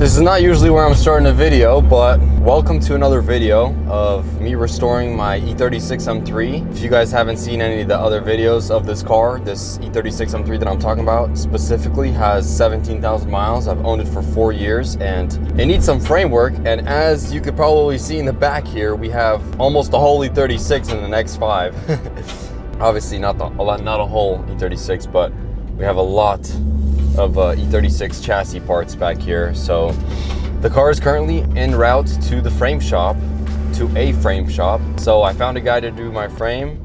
This is not usually where I'm starting a video, but welcome to another video of me restoring my E36 M3. If you guys haven't seen any of the other videos of this car, this E36 M3 that I'm talking about specifically has 17,000 miles. I've owned it for 4 years and it needs some framework. And as you could probably see in the back here, we have almost a whole E36 in the next 5. Obviously not a whole E36, but we have a lot of E36 chassis parts back here. So the car is currently en route to a frame shop. So I found a guy to do my frame.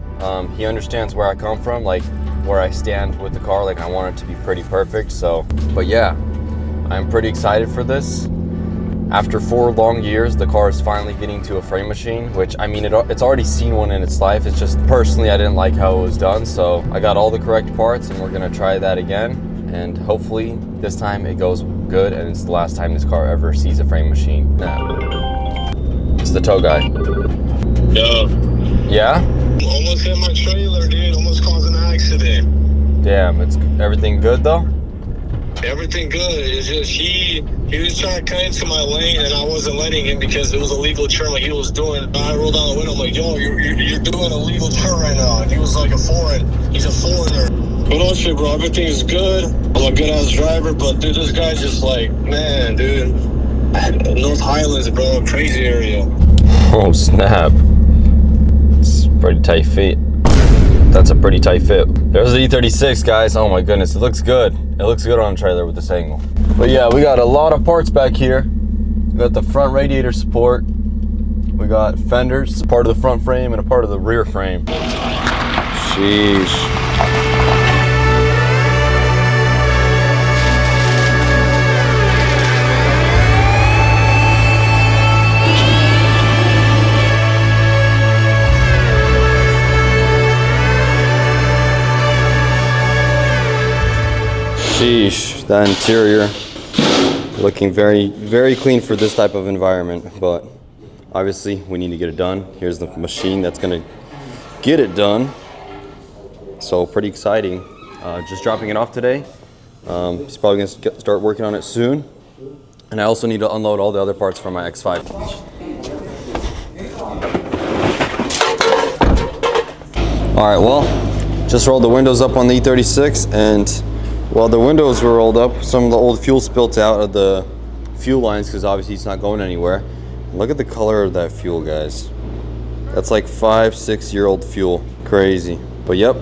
He understands where I come from, like where I stand with the car. Like I want it to be pretty perfect. So, but yeah, I'm pretty excited for this. After 4 long years, the car is finally getting to a frame machine, which I mean, it's already seen one in its life. It's just personally, I didn't like how it was done. So I got all the correct parts and we're gonna try that again. And hopefully this time it goes good and it's the last time this car ever sees a frame machine. Nah. It's the tow guy. Yo. Yeah? Almost hit my trailer, dude. Almost caused an accident. Damn, it's everything good though? Everything good. It's just he was trying to cut into my lane and I wasn't letting him because it was a legal turn like he was doing. I rolled down the window, I'm like, yo, you're doing a legal turn right now. And he was like he's a foreigner. But on shit, bro, everything is good. I'm a good ass driver, but dude, this guy's just like, man, dude. North Highlands, bro, crazy area. Oh snap. It's pretty tight fit. That's a pretty tight fit. There's the E36, guys. Oh my goodness, it looks good. It looks good on a trailer with this angle. But yeah, we got a lot of parts back here. We got the front radiator support. We got fenders, part of the front frame and a part of the rear frame. Sheesh. Sheesh, that interior looking very, very clean for this type of environment, but obviously we need to get it done. Here's the machine that's gonna get it done. So pretty exciting. Just dropping it off today. He's probably gonna start working on it soon. And I also need to unload all the other parts from my X5. All right, well, just rolled the windows up on the E36 and while the windows were rolled up, some of the old fuel spilt out of the fuel lines because obviously it's not going anywhere. Look at the color of that fuel, guys. That's like 5-6 year old fuel. Crazy. But yep,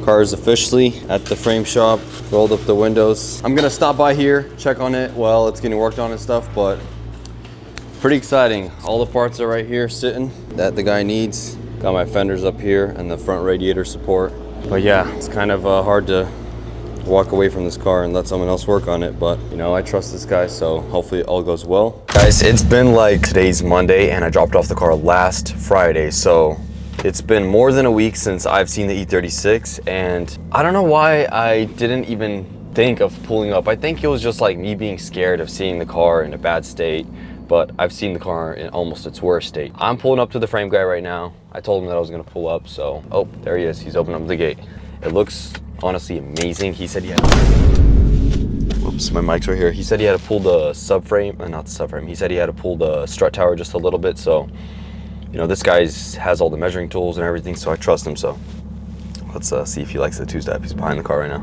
car is officially at the frame shop. Rolled up the windows. I'm gonna stop by here, check on it while it's getting worked on and stuff, but pretty exciting. All the parts are right here sitting that the guy needs. Got my fenders up here and the front radiator support. But yeah, it's kind of hard to walk away from this car and let someone else work on it, but you know, I trust this guy, so hopefully it all goes well. Guys, it's been like, today's Monday and I dropped off the car last Friday, so it's been more than a week since I've seen the E36 and I don't know why I didn't even think of pulling up. I think it was just like me being scared of seeing the car in a bad state, but I've seen the car in almost its worst state. I'm pulling up to the frame guy right now. I told him that I was gonna pull up, so, oh, there he is. He's opening up the gate. It looks honestly amazing. He said he had whoops, my mic's right here. He said he had to pull the subframe, not the subframe. He said he had to pull the strut tower just a little bit. So, you know, this guy has all the measuring tools and everything, so I trust him. So let's see if he likes the two-step. He's behind the car right now.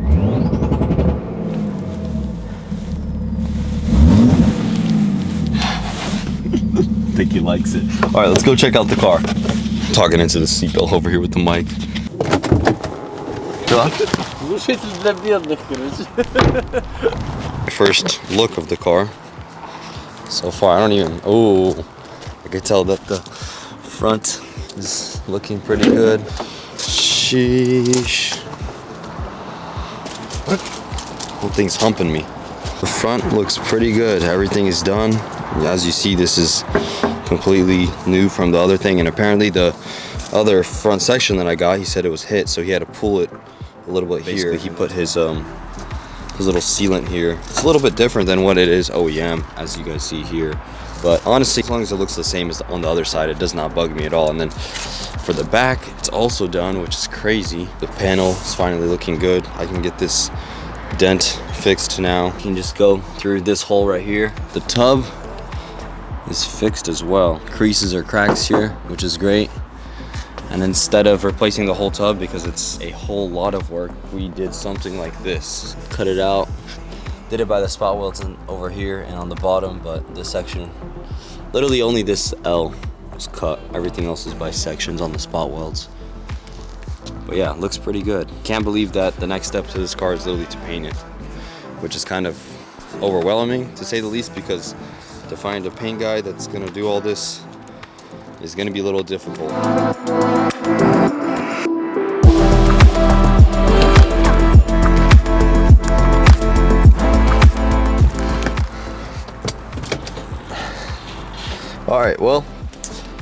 I think he likes it. All right, let's go check out the car. I'm talking into the seatbelt over here with the mic. First look of the car. So far, I don't even, oh, I can tell that the front is looking pretty good. Sheesh. What? Whole thing's humping me. The front looks pretty good. Everything is done. As you see, this is completely new from the other thing. And apparently the other front section that I got, he said it was hit, so he had to pull it a little bit here. He put his little sealant here. It's a little bit different than what it is OEM, as you guys see here. But honestly, as long as it looks the same as on the other side, it does not bug me at all. And then for the back, it's also done, which is crazy. The panel is finally looking good. I can get this dent fixed now. You can just go through this hole right here. The tub is fixed as well. Creases or cracks here, which is great. And instead of replacing the whole tub, because it's a whole lot of work, we did something like this. Cut it out. Did it by the spot welds over here and on the bottom, but this section, literally only this L was cut. Everything else is by sections on the spot welds. But yeah, it looks pretty good. Can't believe that the next step to this car is literally to paint it, which is kind of overwhelming to say the least, because to find a paint guy that's gonna do all this is gonna be a little difficult. All right, well,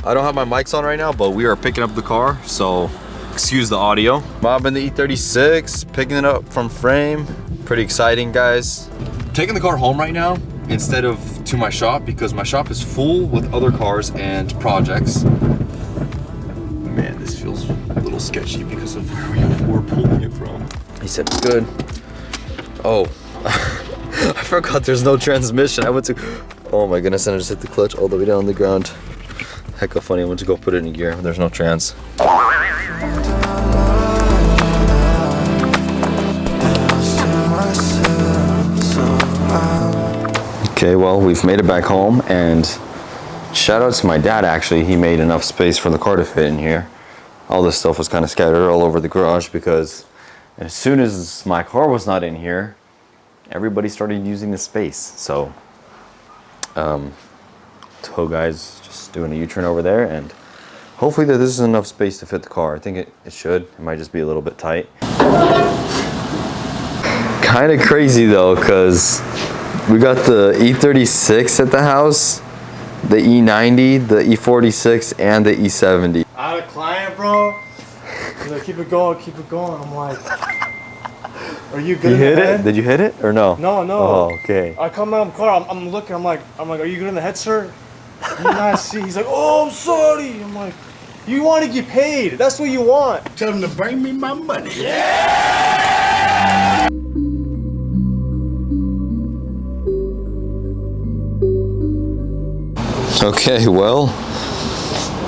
I don't have my mics on right now, but we are picking up the car, so excuse the audio. Mobbing the E36, picking it up from frame. Pretty exciting, guys. Taking the car home right now instead of to my shop, because my shop is full with other cars and projects. Man, this feels a little sketchy because of where we're pulling it from. He said it's good. Oh, I forgot there's no transmission. I went to, oh my goodness, and I just hit the clutch all the way down on the ground. Heck of funny, I went to go put it in gear. There's no trans. Okay, well, we've made it back home, and shout out to my dad, actually. He made enough space for the car to fit in here. All this stuff was kind of scattered all over the garage because as soon as my car was not in here, everybody started using the space. So, tow guy's just doing a U-turn over there, and hopefully that this is enough space to fit the car. I think it should. It might just be a little bit tight. Kind of crazy though, because we got the E36 at the house, the E90, the E46, and the E70. I had a client, bro. He's like, keep it going, keep it going. I'm like, are you good? You hit it? Did you hit it or no? No, no. Oh, okay. I come out of the car. I'm looking. I'm like, are you good in the head, sir? You not see? He's like, oh, I'm sorry. I'm like, you want to get paid. That's what you want. Tell them to bring me my money. Okay, well,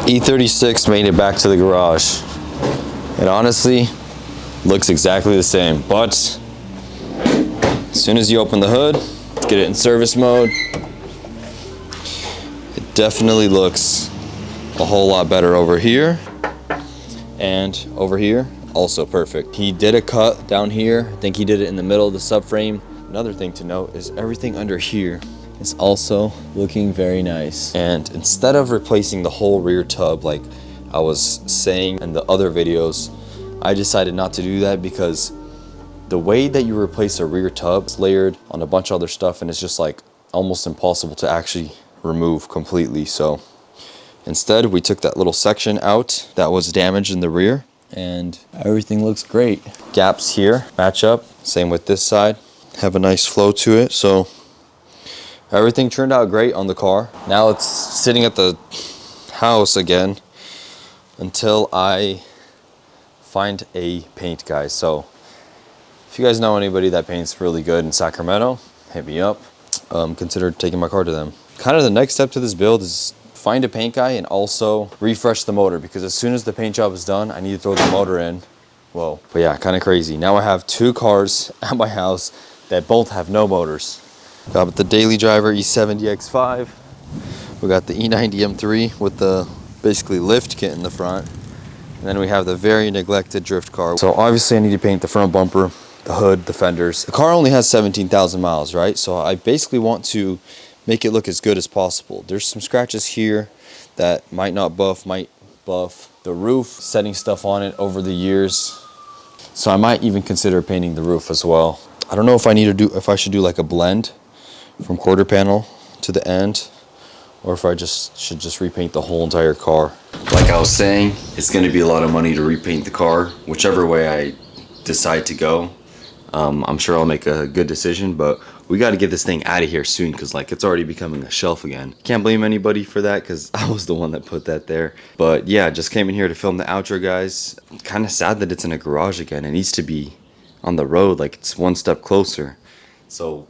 E36 made it back to the garage. It honestly looks exactly the same, but as soon as you open the hood, get it in service mode, it definitely looks a whole lot better over here, and over here, also perfect. He did a cut down here. I think he did it in the middle of the subframe. Another thing to note is everything under here is also looking very nice. And instead of replacing the whole rear tub like I was saying in the other videos, I decided not to do that because the way that you replace a rear tub is layered on a bunch of other stuff, and it's just like almost impossible to actually remove completely. So instead we took that little section out that was damaged in the rear, and everything looks great. Gaps here match up, same with this side, have a nice flow to it. So everything turned out great on the car. Now it's sitting at the house again until I find a paint guy. So if you guys know anybody that paints really good in Sacramento, hit me up. Consider taking my car to them. Kind of the next step to this build is find a paint guy and also refresh the motor, because as soon as the paint job is done, I need to throw the motor in. Whoa. But yeah, kind of crazy. Now I have two cars at my house that both have no motors. Got the daily driver E70 X5. We got the E90 M3 with the basically lift kit in the front. And then we have the very neglected drift car. So obviously I need to paint the front bumper, the hood, the fenders. The car only has 17,000 miles, right? So I basically want to make it look as good as possible. There's some scratches here that might not buff, might buff. The roof, setting stuff on it over the years. So I might even consider painting the roof as well. I don't know if I should do like a blend from quarter panel to the end, or if I should just repaint the whole entire car. Like I was saying, it's gonna be a lot of money to repaint the car, whichever way I decide to go. I'm sure I'll make a good decision, but we got to get this thing out of here soon, because like it's already becoming a shelf again. Can't blame anybody for that, because I was the one that put that there. But yeah, just came in here to film the outro, guys. Kind of sad that it's in a garage again. It needs to be on the road, like it's one step closer. So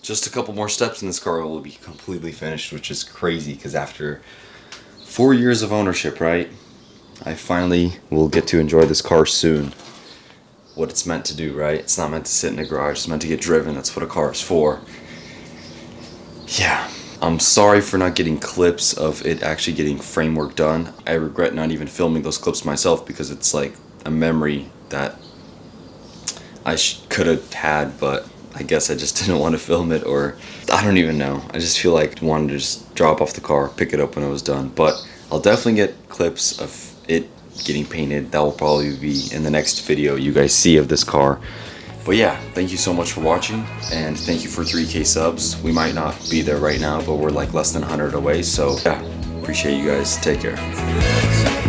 just a couple more steps and this car will be completely finished, which is crazy because after 4 years of ownership, right, I finally will get to enjoy this car soon. What it's meant to do, right? It's not meant to sit in a garage, it's meant to get driven. That's what a car is for. Yeah, I'm sorry for not getting clips of it actually getting framework done. I regret not even filming those clips myself because it's like a memory that I could have had, but I guess I just didn't want to film it, or I don't even know. I just feel like I wanted to just drop off the car, pick it up when it was done. But I'll definitely get clips of it getting painted. That will probably be in the next video you guys see of this car. But yeah, thank you so much for watching, and thank you for 3K subs. We might not be there right now, but we're like less than 100 away. So yeah, appreciate you guys. Take care.